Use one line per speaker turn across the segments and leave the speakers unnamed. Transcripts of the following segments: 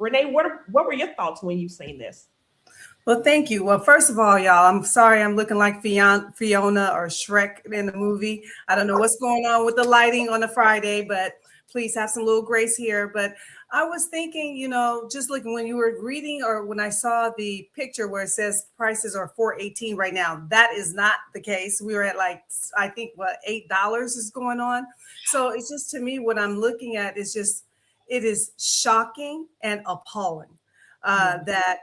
Renee, what were your thoughts when you seen this?
Well, thank you. Well, first of all, y'all, I'm sorry I'm looking like Fiona or Shrek in the movie. I don't know what's going on with the lighting on a Friday, but please have some little grace here. But I was thinking, just looking when you were reading or when I saw the picture where it says prices are $4.18 right now, that is not the case. We were at I think what, $8 is going on. So it's just, to me, what I'm looking at is just, it is shocking and appalling that,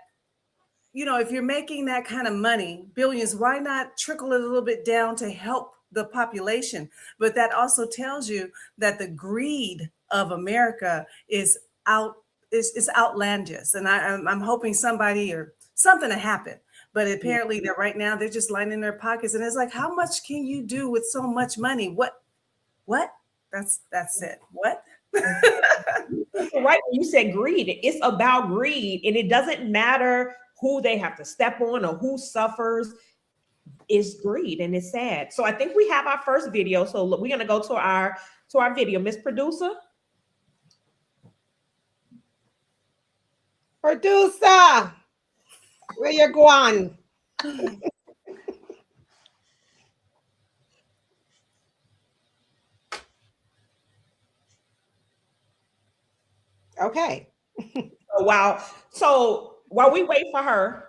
if you're making that kind of money, billions, why not trickle it a little bit down to help the population? But that also tells you that the greed of America is outlandish. And I'm hoping somebody or something to happen. But apparently that right now they're just lining their pockets. And it's like, how much can you do with so much money? What? That's it. What?
Right. You said greed. It's about greed. And it doesn't matter who they have to step on or who suffers. Is greed, and it's sad. So I think we have our first video. So we're going to go to our video. Miss Producer.
Producer, where you going? Okay.
So while we wait for her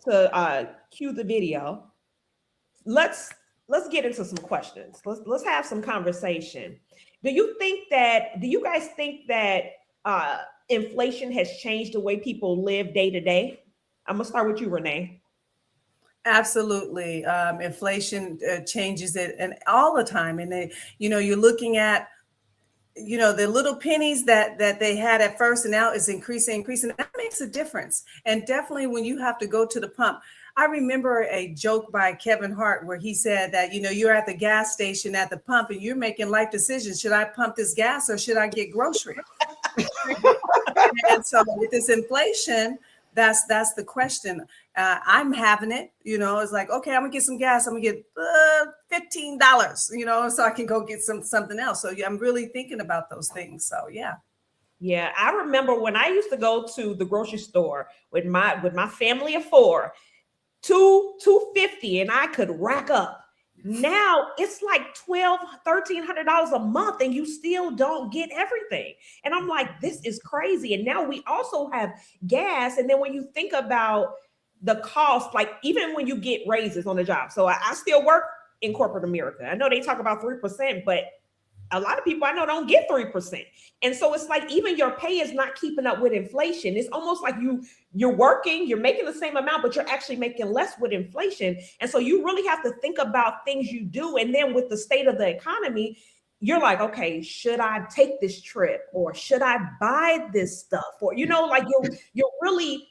to cue the video, let's get into some questions. Let's have some conversation. Do you guys think that inflation has changed the way people live day to day? I'm gonna start with you, Renee.
Absolutely. Inflation changes it and all the time. And you're looking at the little pennies that they had at first, and now it's increasing. That makes a difference. And definitely when you have to go to the pump. I remember a joke by Kevin Hart where he said that, you're at the gas station at the pump and you're making life decisions. Should I pump this gas or should I get groceries? And so with this inflation, that's the question. I'm having it, it's like, okay, I'm gonna get some gas. I'm gonna get $15, so I can go get something else. So I'm really thinking about those things. So yeah.
Yeah, I remember when I used to go to the grocery store with my family of four, $250, and I could rack up. Now it's like $1,200-$1,300 a month, and you still don't get everything. And I'm like, this is crazy. And now we also have gas. And then when you think about the cost, like even when you get raises on the job. So I still work in corporate America. I know they talk about 3%, but a lot of people I know don't get 3%. And so it's like even your pay is not keeping up with inflation. It's almost like you're working, you're making the same amount, but you're actually making less with inflation. And so you really have to think about things you do. And then with the state of the economy, you're like, okay, should I take this trip or should I buy this stuff? Or, like you're really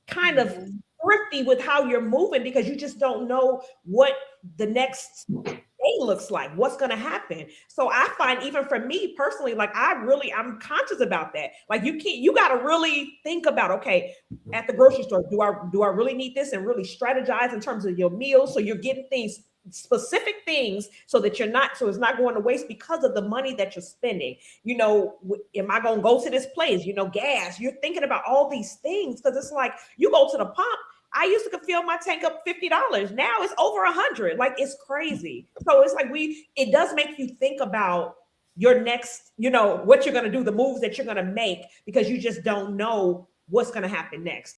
kind of thrifty with how you're moving because you just don't know what the next day looks like, what's going to happen. So I find even for me personally, like I'm conscious about that. Like you got to really think about, okay, at the grocery store, do I really need this, and really strategize in terms of your meals. So you're getting specific things so that it's not going to waste because of the money that you're spending. Am I going to go to this place? Gas, you're thinking about all these things because it's like you go to the pump. I used to fill my tank up $50. Now it's over $100. Like it's crazy. So it's like it does make you think about your next, what you're going to do, the moves that you're going to make, because you just don't know what's going to happen next.